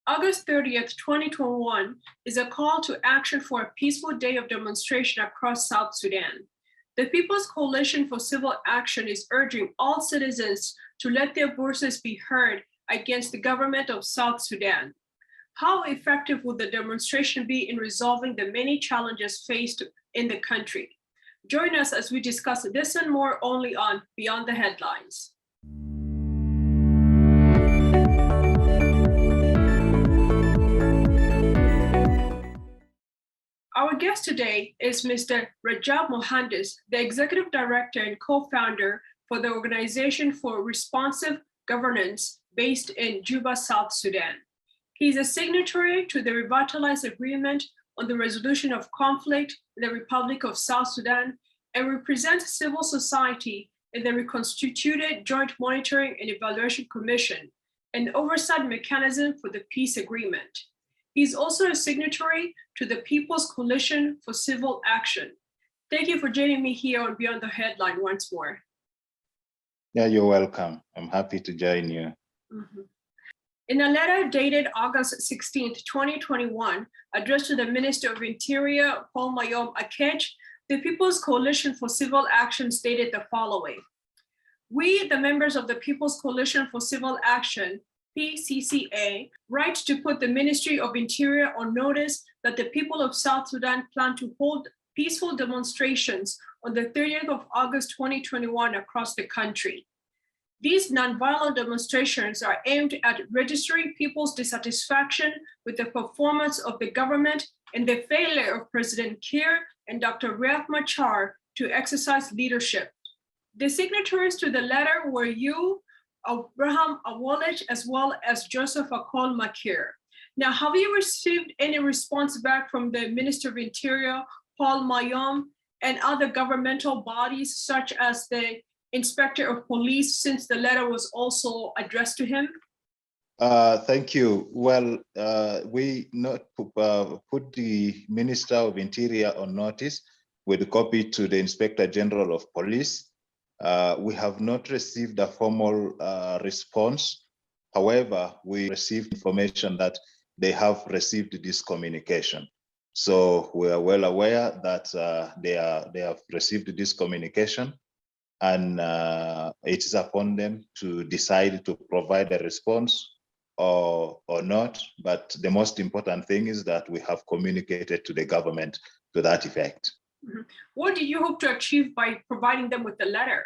August 30th, 2021 is a call to action for a peaceful day of demonstration across South Sudan. The People's Coalition for Civil Action is urging all citizens to let their voices be heard against the government of South Sudan. How effective will the demonstration be in resolving the many challenges faced in the country? Join us as we discuss this and more only on Beyond the Headlines. Our guest today is Mr. Rajab Mohandis, the Executive Director and Co-founder for the Organization for Responsive Governance based in Juba, South Sudan. He is a signatory to the Revitalized Agreement on the Resolution of Conflict in the Republic of South Sudan and represents civil society in the Reconstituted Joint Monitoring and Evaluation Commission, an oversight mechanism for the peace agreement. He's also a signatory to the People's Coalition for Civil Action. Thank you for joining me here on Beyond the Headline once more. Yeah, you're welcome. I'm happy to join you. Mm-hmm. In a letter dated August 16th, 2021, addressed to the Minister of Interior, Paul Mayom Akech, the People's Coalition for Civil Action stated the following: "We, the members of the People's Coalition for Civil Action, PCCA, write to put the Ministry of Interior on notice that the people of South Sudan plan to hold peaceful demonstrations on the 30th of August 2021 across the country. These nonviolent demonstrations are aimed at registering people's dissatisfaction with the performance of the government and the failure of President Kiir and Dr. Riek Machar to exercise leadership. The signatories to the letter were you, Abraham Awolech, as well as Joseph Akol Makir. Now, have you received any response back from the Minister of Interior, Paul Mayom, and other governmental bodies such as the Inspector of Police, since the letter was also addressed to him?" Thank you. Well, we not put the Minister of Interior on notice with a copy to the Inspector General of Police. We have not received a formal response. However, we received information that they have received this communication. So we are well aware that they have received this communication, and it is upon them to decide to provide a response or not. But the most important thing is that we have communicated to the government to that effect. Mm-hmm. What do you hope to achieve by providing them with the letter?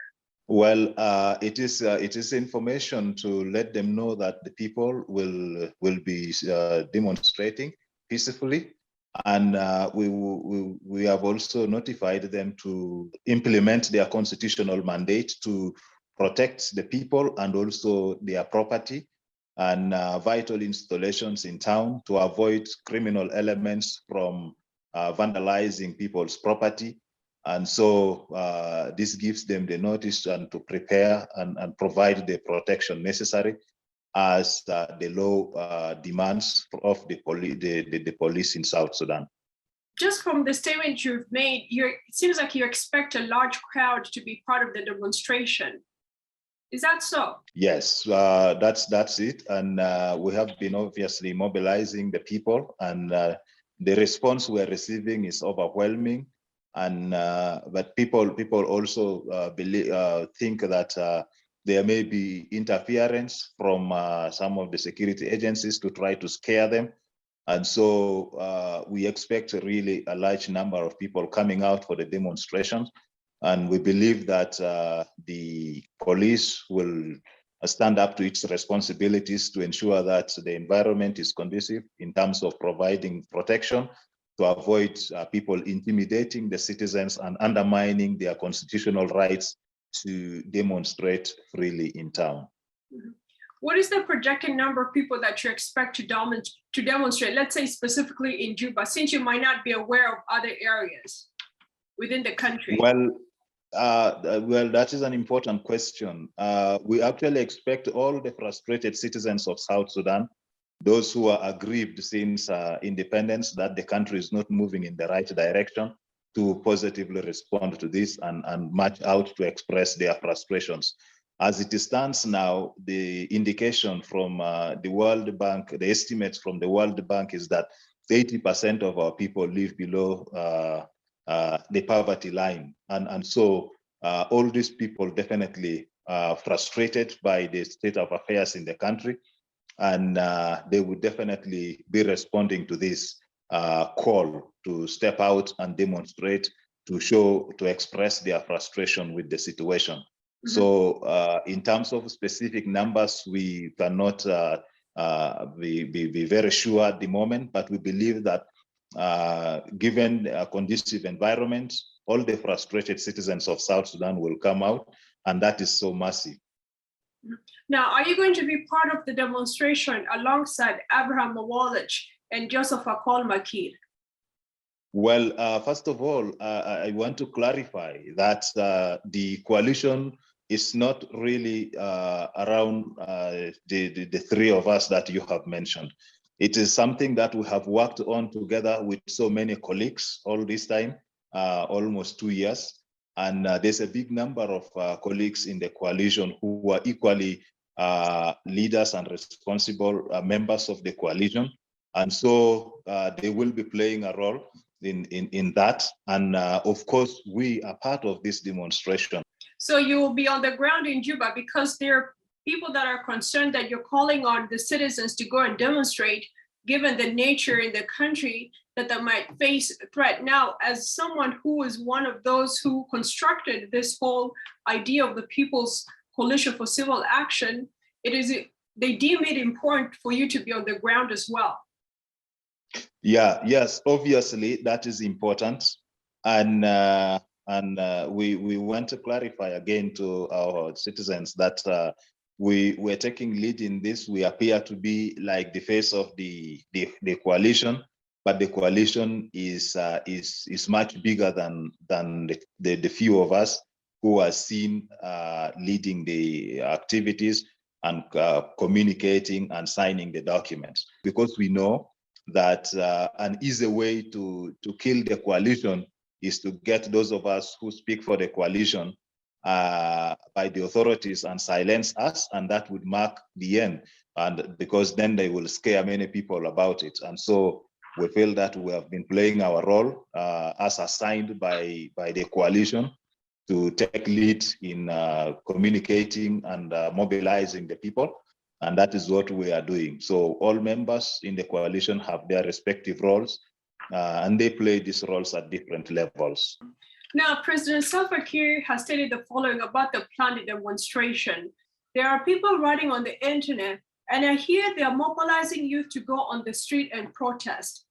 Well, it is information to let them know that the people will be demonstrating peacefully, and we have also notified them to implement their constitutional mandate to protect the people and also their property and vital installations in town, to avoid criminal elements from vandalizing people's property. And so this gives them the notice and to prepare and provide the protection necessary as the law demands of the police in South Sudan. Just from the statement you've made, it seems like you expect a large crowd to be part of the demonstration. Is that so? Yes, that's it. And we have been obviously mobilizing the people, and the response we're receiving is overwhelming. And but people also think that there may be interference from some of the security agencies to try to scare them. And so we expect really a large number of people coming out for the demonstrations. And we believe that the police will stand up to its responsibilities to ensure that the environment is conducive in terms of providing protection, to avoid people intimidating the citizens and undermining their constitutional rights to demonstrate freely in town. Mm-hmm. What is the projected number of people that you expect to demonstrate, let's say specifically in Juba, since you might not be aware of other areas within the country? Well, that is an important question. We actually expect all the frustrated citizens of South Sudan, those who are aggrieved since independence that the country is not moving in the right direction, to positively respond to this and march out to express their frustrations. As it stands now, the indication from the World Bank, the estimates from the World Bank is that 80% of our people live below the poverty line. And so all these people definitely are frustrated by the state of affairs in the country. And they would definitely be responding to this call to step out and demonstrate, to express their frustration with the situation. Mm-hmm. So in terms of specific numbers, we cannot be very sure at the moment, but we believe that given a conducive environment, all the frustrated citizens of South Sudan will come out, and that is so massive. Now, are you going to be part of the demonstration alongside Abraham Mawalich and Joseph Akol Makir? Well, first of all, I want to clarify that the coalition is not really around the three of us that you have mentioned. It is something that we have worked on together with so many colleagues all this time, almost 2 years. And there's a big number of colleagues in the coalition who are equally leaders and responsible members of the coalition. And so they will be playing a role in that. And of course, we are part of this demonstration. So you will be on the ground in Juba, because there are people that are concerned that you're calling on the citizens to go and demonstrate, given the nature in the country, that they might face a threat. Now, as someone who is one of those who constructed this whole idea of the People's Coalition for Civil Action, they deem it important for you to be on the ground as well. Yes, obviously that is important. And we want to clarify again to our citizens that we're taking lead in this. We appear to be like the face of the coalition, but the coalition is much bigger than the few of us who are seen leading the activities and communicating and signing the documents, because we know that an easy way to kill the coalition is to get those of us who speak for the coalition by the authorities and silence us, and that would mark the end. And because then they will scare many people about it. And so we feel that we have been playing our role as assigned by the coalition to take lead in communicating and mobilizing the people. And that is what we are doing. So all members in the coalition have their respective roles, and they play these roles at different levels. Now, President Salva Kiir has stated the following about the planned demonstration. There are people writing on the internet, and I hear they are mobilizing youth to go on the street and protest.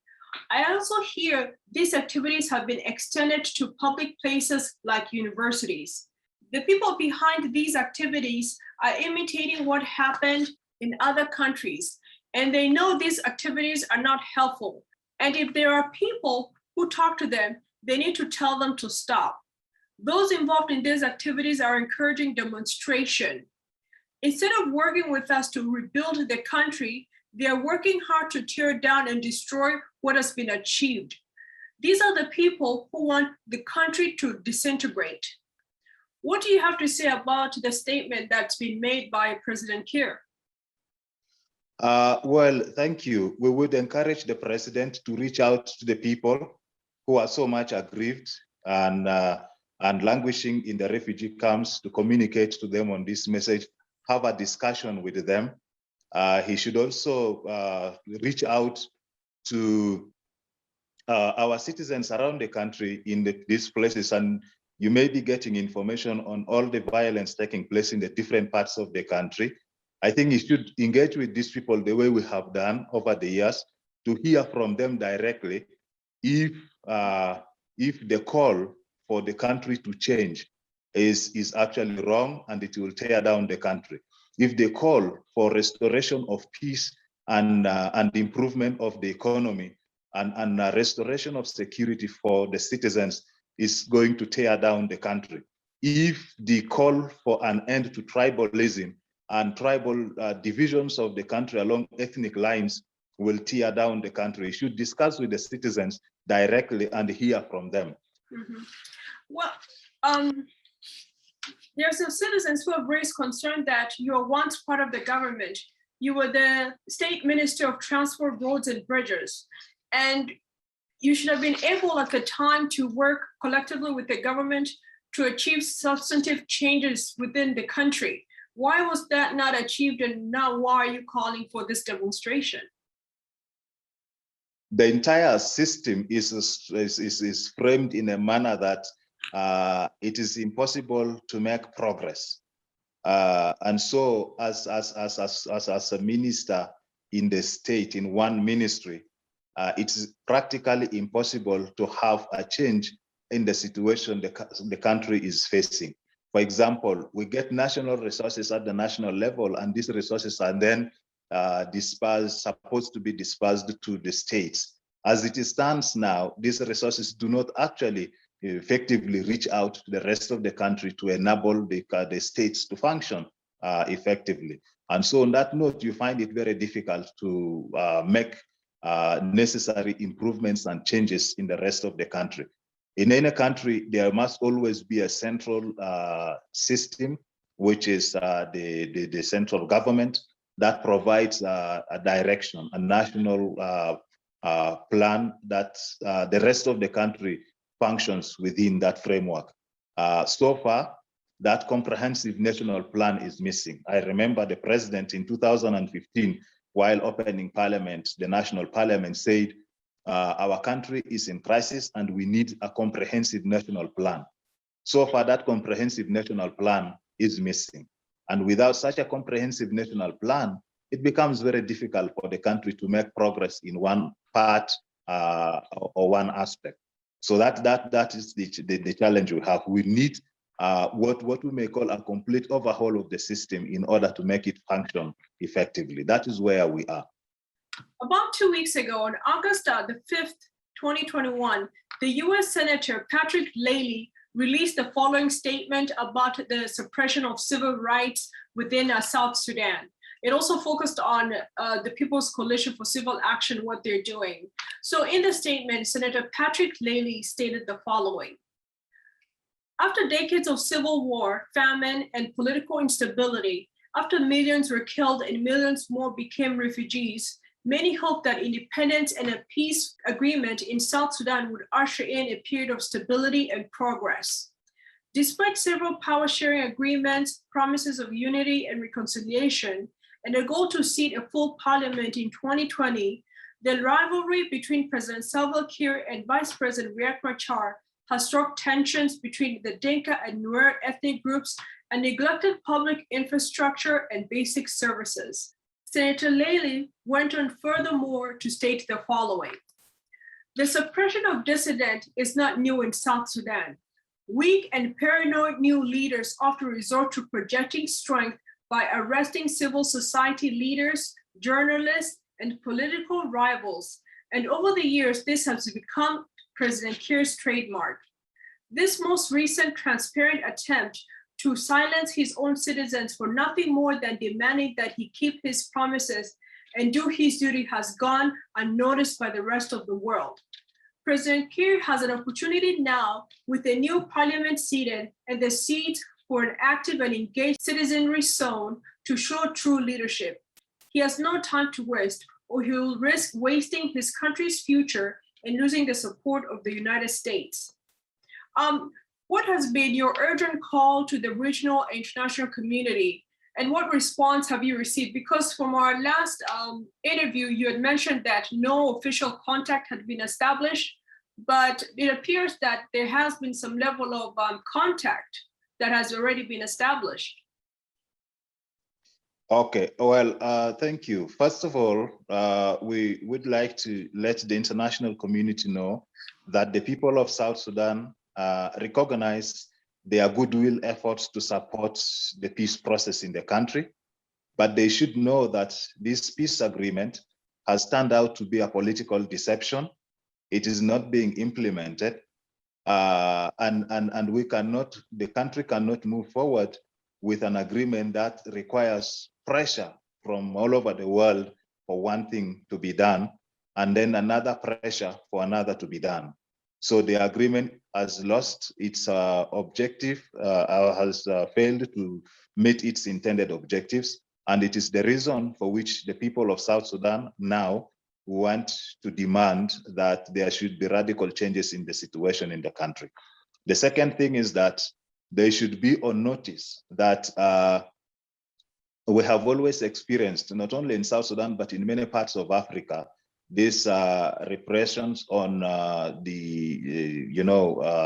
I also hear these activities have been extended to public places like universities. The people behind these activities are imitating what happened in other countries, and they know these activities are not helpful. And if there are people who talk to them, they need to tell them to stop. Those involved in these activities are encouraging demonstration. Instead of working with us to rebuild the country, they are working hard to tear down and destroy what has been achieved. These are the people who want the country to disintegrate. What do you have to say about the statement that's been made by President Kiir? Well, thank you. We would encourage the president to reach out to the people who are so much aggrieved and languishing in the refugee camps, to communicate to them on this message, have a discussion with them. He should also reach out to our citizens around the country in these places, and you may be getting information on all the violence taking place in the different parts of the country. I think you should engage with these people the way we have done over the years, to hear from them directly if the call for the country to change is actually wrong and it will tear down the country. If the call for restoration of peace and improvement of the economy and restoration of security for the citizens is going to tear down the country. If the call for an end to tribalism and tribal divisions of the country along ethnic lines will tear down the country, you should discuss with the citizens directly and hear from them. Mm-hmm. Well, There are some citizens who have raised concern that you were once part of the government. You were the state minister of transport, roads, and bridges. And you should have been able at the time to work collectively with the government to achieve substantive changes within the country. Why was that not achieved, and now why are you calling for this demonstration? The entire system is framed in a manner that it is impossible to make progress. And so as a minister in the state, in one ministry, it is practically impossible to have a change in the situation the country is facing. For example, we get national resources at the national level, and these resources are then supposed to be dispersed to the states. As it stands now, these resources do not actually effectively reach out to the rest of the country to enable the states to function effectively. And so on that note, you find it very difficult to make necessary improvements and changes in the rest of the country. In any country, there must always be a central system, which is the central government that provides a direction, a national plan that the rest of the country functions within that framework. So far, that comprehensive national plan is missing. I remember the president in 2015, while opening parliament, the national parliament said, our country is in crisis and we need a comprehensive national plan. So far, that comprehensive national plan is missing. And without such a comprehensive national plan, it becomes very difficult for the country to make progress in one part or one aspect. So that is the challenge we have. We need what we may call a complete overhaul of the system in order to make it function effectively. That is where we are. About 2 weeks ago, on August the 5th, 2021, the US Senator Patrick Leahy released the following statement about the suppression of civil rights within South Sudan. It also focused on the People's Coalition for Civil Action, what they're doing. So in the statement, Senator Patrick Leahy stated the following. After decades of civil war, famine, and political instability, after millions were killed and millions more became refugees, many hoped that independence and a peace agreement in South Sudan would usher in a period of stability and progress. Despite several power-sharing agreements, promises of unity and reconciliation, and a goal to seat a full parliament in 2020, the rivalry between President Salva Kiir and Vice President Riek Machar has struck tensions between the Dinka and Nuer ethnic groups and neglected public infrastructure and basic services. Senator Leahy went on furthermore to state the following. The suppression of dissent is not new in South Sudan. Weak and paranoid new leaders often resort to projecting strength by arresting civil society leaders, journalists, and political rivals. And over the years, this has become President Kiir's trademark. This most recent transparent attempt to silence his own citizens for nothing more than demanding that he keep his promises and do his duty has gone unnoticed by the rest of the world. President Kiir has an opportunity now with a new parliament seated and the seat for an active and engaged citizenry sown to show true leadership. He has no time to waste, or he will risk wasting his country's future and losing the support of the United States. What has been your urgent call to the regional and international community, and what response have you received? Because from our last interview, you had mentioned that no official contact had been established, but it appears that there has been some level of contact that has already been established. Okay, well, thank you. First of all, we would like to let the international community know that the people of South Sudan recognize their goodwill efforts to support the peace process in the country, but they should know that this peace agreement has turned out to be a political deception. It is not being implemented, and we cannot, the country cannot move forward with an agreement that requires pressure from all over the world for one thing to be done, and then another pressure for another to be done. So the agreement has lost its objective, has failed to meet its intended objectives. And it is the reason for which the people of South Sudan now want to demand that there should be radical changes in the situation in the country. The second thing is that they should be on notice that we have always experienced, not only in South Sudan, but in many parts of Africa, these repressions on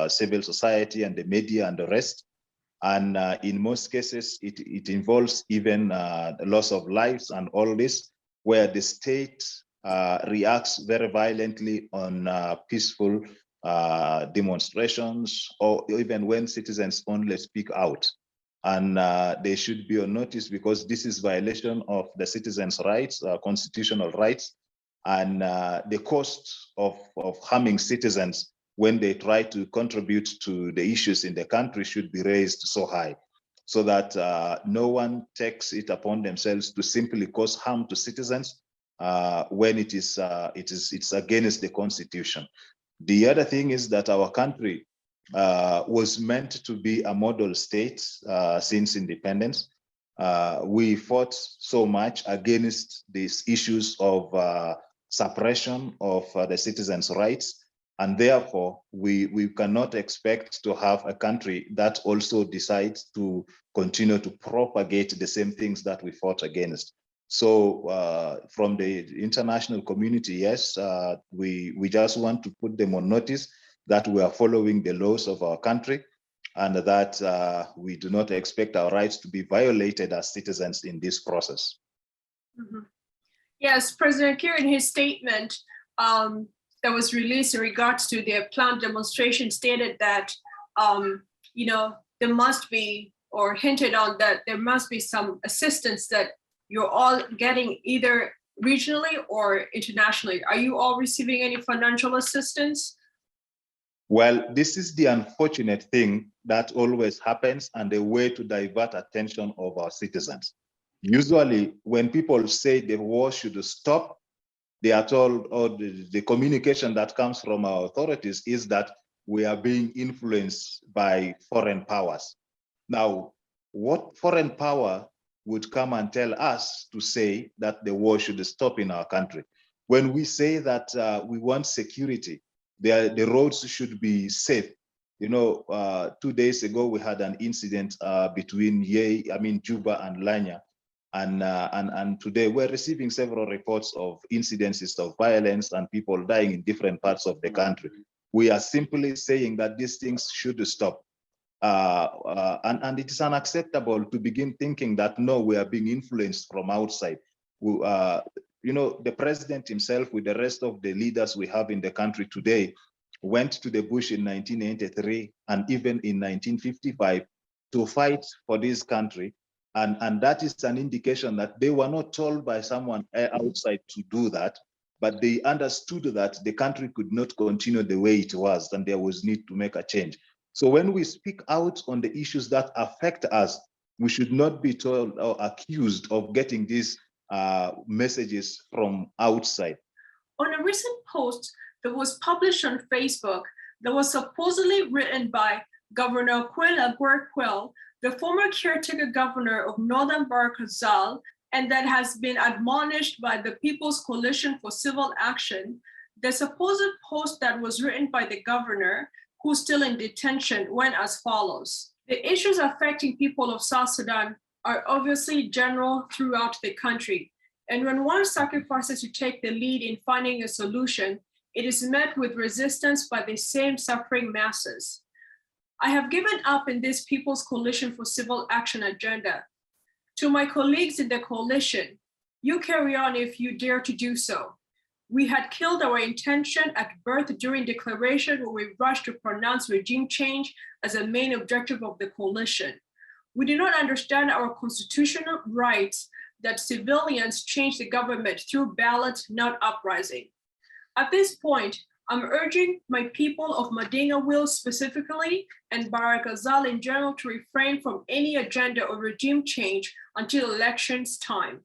civil society and the media and the rest. And in most cases, it involves even loss of lives and all this, where the state reacts very violently on peaceful demonstrations, or even when citizens only speak out. And they should be on notice, because this is violation of the citizens' rights, constitutional rights, and the cost of harming citizens when they try to contribute to the issues in the country should be raised so high, so that no one takes it upon themselves to simply cause harm to citizens when it's against the Constitution. The other thing is that our country was meant to be a model state since independence. We fought so much against these issues of suppression of the citizens' rights, and therefore we cannot expect to have a country that also decides to continue to propagate the same things that we fought against. So from the international community, yes, we just want to put them on notice that we are following the laws of our country, and that we do not expect our rights to be violated as citizens in this process. Mm-hmm. Yes, President Kiir, in his statement that was released in regards to their planned demonstration, stated that there must be, or hinted on that there must be some assistance that you're all getting, either regionally or internationally. Are you all receiving any financial assistance? Well, this is the unfortunate thing that always happens, and a way to divert attention of our citizens. Usually, when people say the war should stop, they are told, or the communication that comes from our authorities is that we are being influenced by foreign powers. Now, what foreign power would come and tell us to say that the war should stop in our country? When we say that we want security, the roads should be safe. 2 days ago, we had an incident between Juba and Lanya. And today we're receiving several reports of incidences of violence and people dying in different parts of the country. We are simply saying that these things should stop. And it is unacceptable to begin thinking that, no, we are being influenced from outside. The president himself, with the rest of the leaders we have in the country today, went to the bush in 1983 and even in 1955 to fight for this country. And that is an indication that they were not told by someone outside to do that, but they understood that the country could not continue the way it was, and there was need to make a change. So when we speak out on the issues that affect us, we should not be told or accused of getting these messages from outside. On a recent post that was published on Facebook that was supposedly written by Governor Aguero, the former caretaker governor of Northern Bahr-el-Ghazal, and that has been admonished by the People's Coalition for Civil Action, the supposed post that was written by the governor, who's still in detention, went as follows. The issues affecting people of South Sudan are obviously general throughout the country. And when one sacrifices to take the lead in finding a solution, it is met with resistance by the same suffering masses. I have given up in this People's Coalition for Civil Action agenda. To my colleagues in the coalition, you carry on if you dare to do so. We had killed our intention at birth during declaration when we rushed to pronounce regime change as a main objective of the coalition. We do not understand our constitutional rights that civilians change the government through ballot, not uprising. At this point, I'm urging my people of Madinga specifically and Bahr-el-Ghazal in general to refrain from any agenda or regime change until elections time.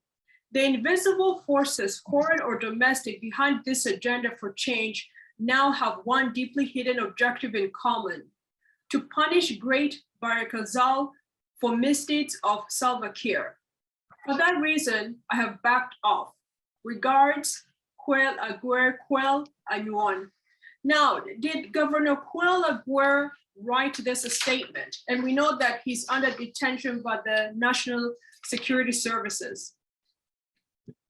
The invisible forces, foreign or domestic, behind this agenda for change now have one deeply hidden objective in common: to punish great Barakazal for misdeeds of Salva Kiir. For that reason, I have backed off. Regards, Quail Aguero Quail Anyuan. Now, did Governor Quail Aguero write this statement? And we know that he's under detention by the National Security Services.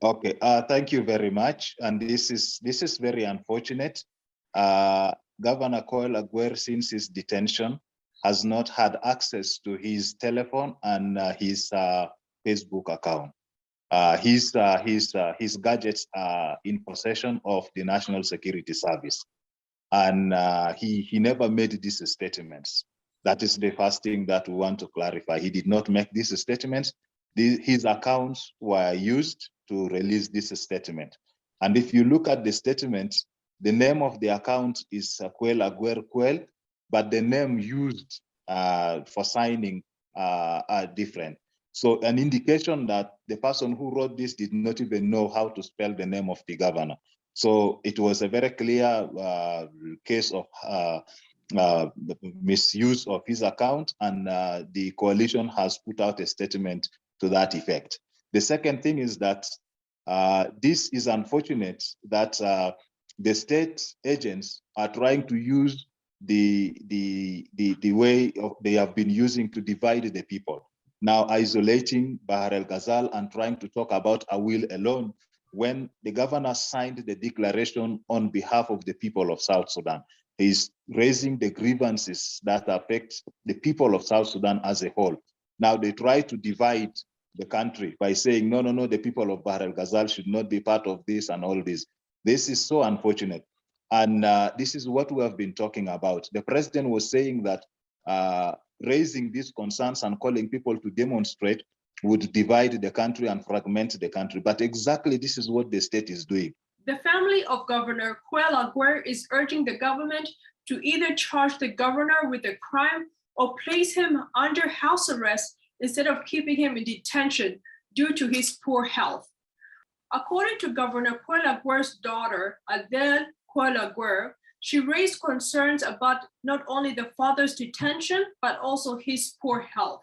Okay, thank you very much. And this is very unfortunate. Governor Quail Aguero, since his detention, has not had access to his telephone and his Facebook account. His gadgets are in possession of the National Security Service. And he never made these statements. That is the first thing that we want to clarify. He did not make these statements. His accounts were used to release this statement. And if you look at the statement, the name of the account is Quail Aguero Quail, but the name used for signing are different. So an indication that the person who wrote this did not even know how to spell the name of the governor. So it was a very clear case of misuse of his account, and the coalition has put out a statement to that effect. The second thing is that this is unfortunate that the state agents are trying to use the way they have been using to divide the people. Now isolating Bahr el-Ghazal and trying to talk about a will alone, when the governor signed the declaration on behalf of the people of South Sudan. He's raising the grievances that affect the people of South Sudan as a whole. Now they try to divide the country by saying, no, the people of Bahr el-Ghazal should not be part of this and all this. This is so unfortunate. And this is what we have been talking about. The president was saying that raising these concerns and calling people to demonstrate would divide the country and fragment the country. But exactly this is what the state is doing. The family of Governor Quail Aguero is urging the government to either charge the governor with a crime or place him under house arrest instead of keeping him in detention due to his poor health. According to Governor Quail Aguero's daughter, Adele Quail Aguero, she raised concerns about not only the father's detention, but also his poor health.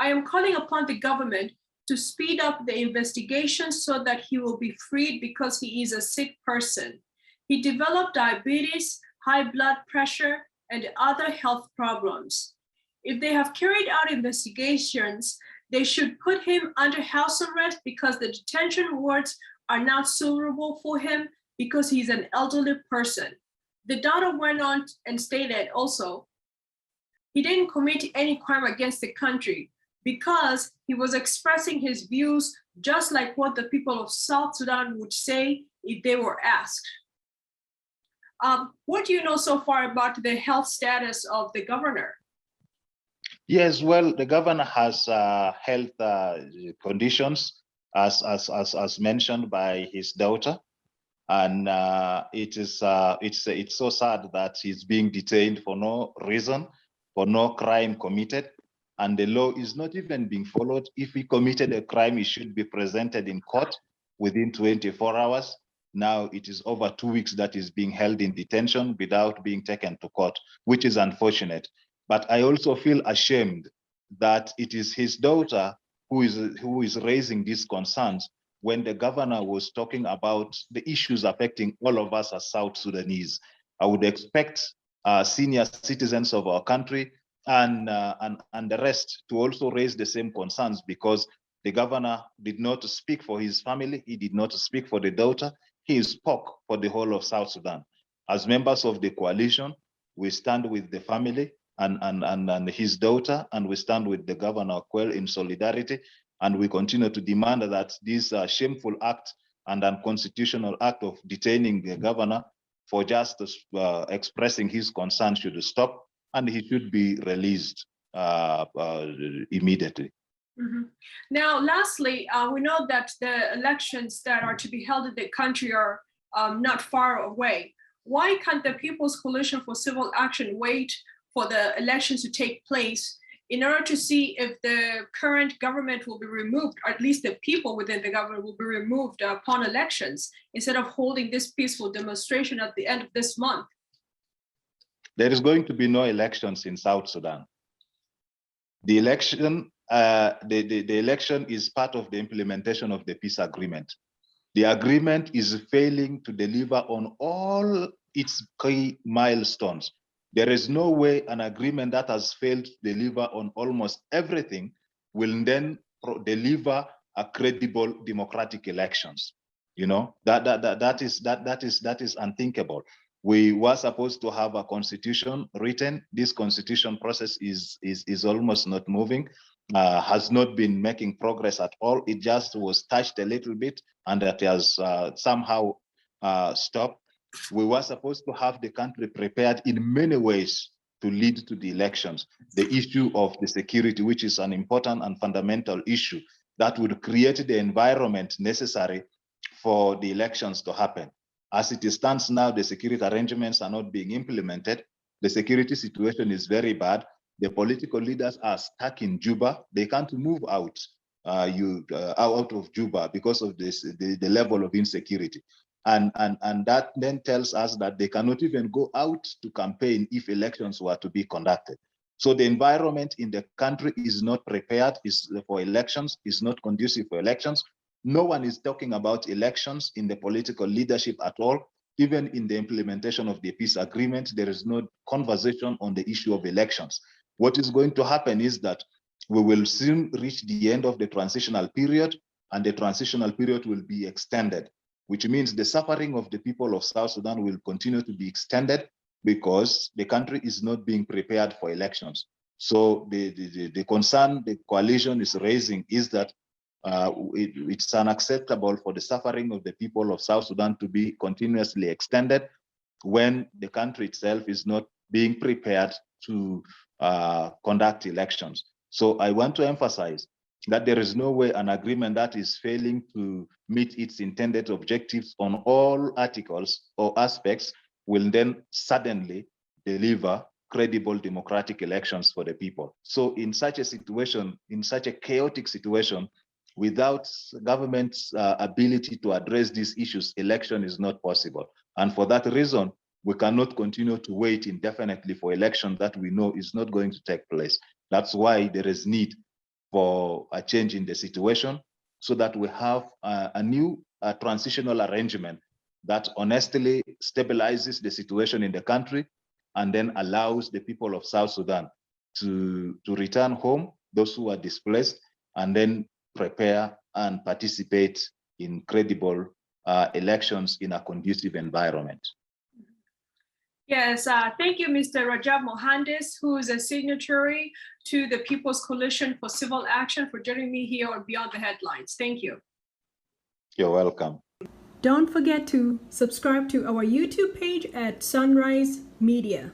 I am calling upon the government to speed up the investigation so that he will be freed because he is a sick person. He developed diabetes, high blood pressure, and other health problems. If they have carried out investigations, they should put him under house arrest because the detention wards are not suitable for him because he's an elderly person. The daughter went on and stated also, he didn't commit any crime against the country because he was expressing his views just like what the people of South Sudan would say if they were asked. What do you know so far about the health status of the governor? Yes, well, the governor has health conditions as mentioned by his daughter. And it's so sad that he's being detained for no reason, for no crime committed. And the law is not even being followed. If he committed a crime, he should be presented in court within 24 hours. Now it is over 2 weeks that is being held in detention without being taken to court, which is unfortunate. But I also feel ashamed that it is his daughter who is raising these concerns when the governor was talking about the issues affecting all of us as South Sudanese. I would expect senior citizens of our country and the rest to also raise the same concerns, because the governor did not speak for his family. He did not speak for the daughter. He spoke for the whole of South Sudan. As members of the coalition, we stand with the family and his daughter, and we stand with the governor Quail in solidarity. And we continue to demand that this shameful act and unconstitutional act of detaining the governor for just expressing his concern should stop, and he should be released immediately. Mm-hmm. Now, lastly, we know that the elections that are to be held in the country are not far away. Why can't the People's Coalition for Civil Action wait for the elections to take place in order to see if the current government will be removed, or at least the people within the government will be removed upon elections, instead of holding this peaceful demonstration at the end of this month? There is going to be no elections in South Sudan. The election, the election is part of the implementation of the peace agreement. The agreement is failing to deliver on all its key milestones. There is no way an agreement that has failed to deliver on almost everything will then deliver a credible democratic elections. You know, that is unthinkable. We were supposed to have a constitution written. This constitution process is almost not moving, has not been making progress at all. It just was touched a little bit, and that has somehow stopped. We were supposed to have the country prepared in many ways to lead to the elections. The issue of the security, which is an important and fundamental issue that would create the environment necessary for the elections to happen. As it stands now, the security arrangements are not being implemented. The security situation is very bad. The political leaders are stuck in Juba. They can't move out out of Juba because of this, the level of insecurity. And that then tells us that they cannot even go out to campaign if elections were to be conducted. So the environment in the country is not prepared for elections, is not conducive for elections. No one is talking about elections in the political leadership at all. Even in the implementation of the peace agreement, there is no conversation on the issue of elections. What is going to happen is that we will soon reach the end of the transitional period, and the transitional period will be extended, which means the suffering of the people of South Sudan will continue to be extended because the country is not being prepared for elections. So the concern the coalition is raising is that it's unacceptable for the suffering of the people of South Sudan to be continuously extended when the country itself is not being prepared to conduct elections. So I want to emphasize that there is no way an agreement that is failing to meet its intended objectives on all articles or aspects will then suddenly deliver credible democratic elections for the people. So in such a situation, in such a chaotic situation, without government's ability to address these issues, election is not possible. And for that reason, we cannot continue to wait indefinitely for election that we know is not going to take place. That's why there is need for a change in the situation so that we have a new transitional arrangement that honestly stabilizes the situation in the country and then allows the people of South Sudan to return home, those who are displaced, and then prepare and participate in credible elections in a conducive environment. Yes, thank you, Mr. Rajab Mohandis, who is a signatory to the People's Coalition for Civil Action, for joining me here on Beyond the Headlines. Thank you. You're welcome. Don't forget to subscribe to our YouTube page at Sunrise Media.